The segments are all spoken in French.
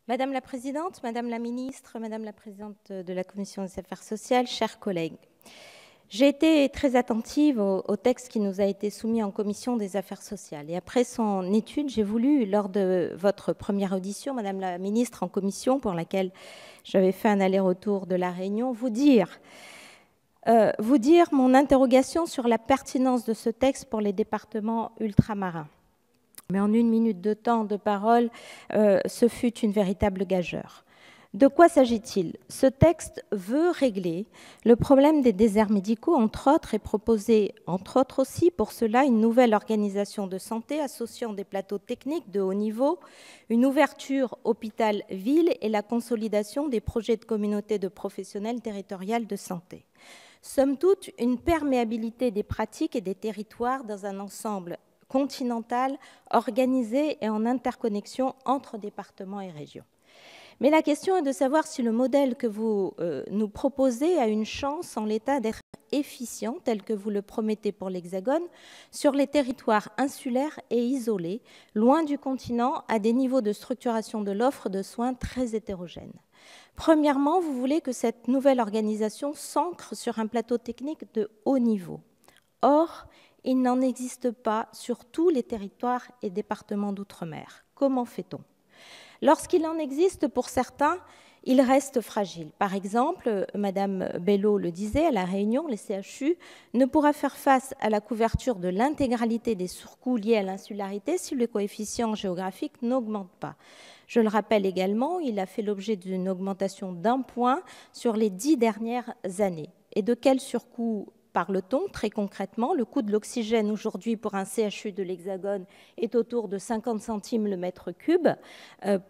Madame la Présidente, Madame la Ministre, Madame la Présidente de la Commission des Affaires sociales, chers collègues, j'ai été très attentive au texte qui nous a été soumis en Commission des Affaires sociales. Et après son étude, j'ai voulu, lors de votre première audition, Madame la Ministre, en commission, pour laquelle j'avais fait un aller-retour de La Réunion, vous dire mon interrogation sur la pertinence de ce texte pour les départements ultramarins. Mais en 1 minute de temps de parole, ce fut une véritable gageure. De quoi s'agit-il? Ce texte veut régler le problème des déserts médicaux, entre autres, et proposer, entre autres aussi, pour cela, une nouvelle organisation de santé associant des plateaux techniques de haut niveau, une ouverture hôpital-ville et la consolidation des projets de communautés de professionnels territoriales de santé. Somme toute, une perméabilité des pratiques et des territoires dans un ensemble continentale, organisée et en interconnexion entre départements et régions. Mais la question est de savoir si le modèle que vous nous proposez a une chance en l'état d'être efficient, tel que vous le promettez pour l'Hexagone, sur les territoires insulaires et isolés, loin du continent, à des niveaux de structuration de l'offre de soins très hétérogènes. Premièrement, vous voulez que cette nouvelle organisation s'ancre sur un plateau technique de haut niveau. Or, il n'en existe pas sur tous les territoires et départements d'outre-mer. Comment fait-on? Lorsqu'il en existe pour certains, il reste fragile. Par exemple, Madame Bello le disait, à La Réunion, les CHU ne pourra faire face à la couverture de l'intégralité des surcoûts liés à l'insularité si le coefficient géographique n'augmente pas. Je le rappelle également, il a fait l'objet d'une augmentation d'1 point sur les 10 dernières années. Et de quel surcoût parle-t-on très concrètement? Le coût de l'oxygène aujourd'hui pour un CHU de l'Hexagone est autour de 50 centimes le mètre cube.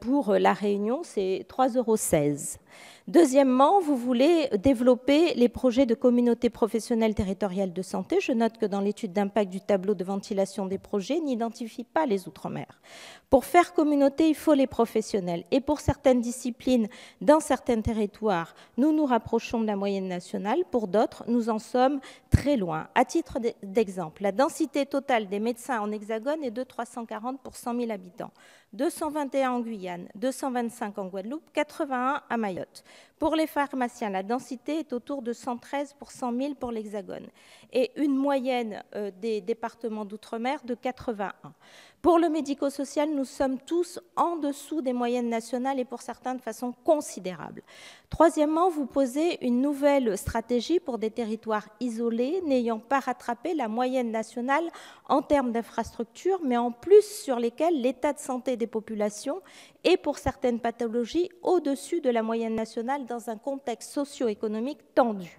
Pour La Réunion, c'est 3,16 €. Deuxièmement, vous voulez développer les projets de communautés professionnelles territoriales de santé. Je note que dans l'étude d'impact du tableau de ventilation des projets, n'identifie pas les Outre-mer. Pour faire communauté, il faut les professionnels. Et pour certaines disciplines, dans certains territoires, nous nous rapprochons de la moyenne nationale. Pour d'autres, nous en sommes très loin. À titre d'exemple, la densité totale des médecins en Hexagone est de 340 pour 100 000 habitants. 221 en Guyane, 225 en Guadeloupe, 81 à Mayotte. Pour les pharmaciens, la densité est autour de 113 pour 100 000 pour l'Hexagone et une moyenne des départements d'outre-mer de 81. Pour le médico-social, nous sommes tous en dessous des moyennes nationales et pour certains de façon considérable. Troisièmement, vous posez une nouvelle stratégie pour des territoires isolés, n'ayant pas rattrapé la moyenne nationale en termes d'infrastructures, mais en plus sur lesquels l'état de santé des populations est pour certaines pathologies au-dessus de la moyenne nationale dans un contexte socio-économique tendu.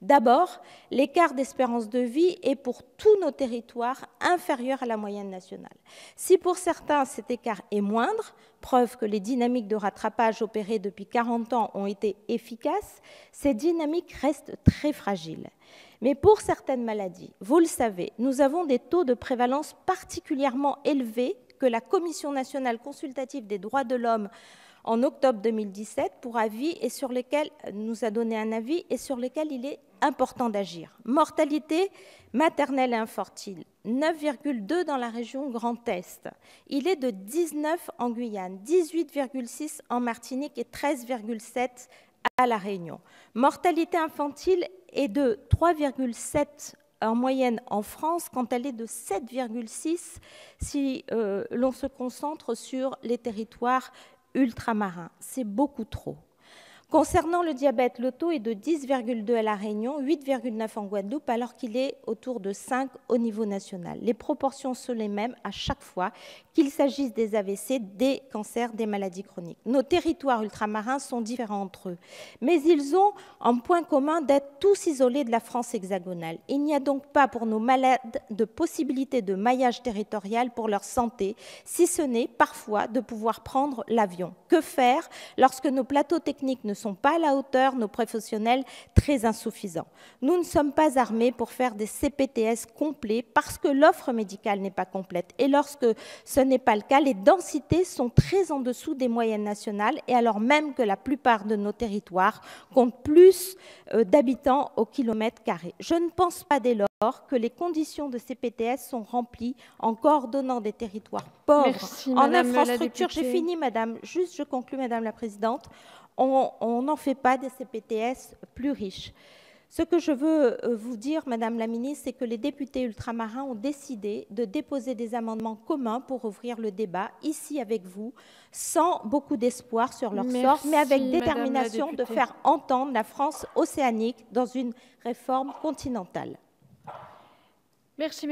D'abord, l'écart d'espérance de vie est pour tous nos territoires inférieur à la moyenne nationale. Si pour certains cet écart est moindre, preuve que les dynamiques de rattrapage opérées depuis 40 ans ont été efficaces, ces dynamiques restent très fragiles. Mais pour certaines maladies, vous le savez, nous avons des taux de prévalence particulièrement élevés que la Commission nationale consultative des droits de l'homme en octobre 2017 pour avis et sur lesquels nous a donné un avis et sur lesquels il est important d'agir. Mortalité maternelle et infantile, 9,2 dans la région Grand Est. Il est de 19 en Guyane, 18,6 en Martinique et 13,7 à La Réunion. Mortalité infantile est de 3,7 en moyenne en France, quand elle est de 7,6 si l'on se concentre sur les territoires ultramarins. C'est beaucoup trop. Concernant le diabète, le taux est de 10,2 à La Réunion, 8,9 en Guadeloupe, alors qu'il est autour de 5 au niveau national. Les proportions sont les mêmes à chaque fois qu'il s'agisse des AVC, des cancers, des maladies chroniques. Nos territoires ultramarins sont différents entre eux, mais ils ont en point commun d'être tous isolés de la France hexagonale. Il n'y a donc pas pour nos malades de possibilité de maillage territorial pour leur santé, si ce n'est parfois de pouvoir prendre l'avion. Que faire lorsque nos plateaux techniques ne sont pas à la hauteur, nos professionnels très insuffisants. Nous ne sommes pas armés pour faire des CPTS complets parce que l'offre médicale n'est pas complète. Et lorsque ce n'est pas le cas, les densités sont très en dessous des moyennes nationales, et alors même que la plupart de nos territoires comptent plus d'habitants au kilomètre carré. Je ne pense pas dès lors que les conditions de CPTS sont remplies en coordonnant des territoires pauvres. Merci, en Madame infrastructure. la J'ai députée. fini, Madame. Juste, je conclus, Madame la Présidente. On n'en fait pas des CPTS plus riches. Ce que je veux vous dire, Madame la Ministre, c'est que les députés ultramarins ont décidé de déposer des amendements communs pour ouvrir le débat, ici avec vous, sans beaucoup d'espoir sur leur sort, mais avec détermination de faire entendre la France océanique dans une réforme continentale. Merci.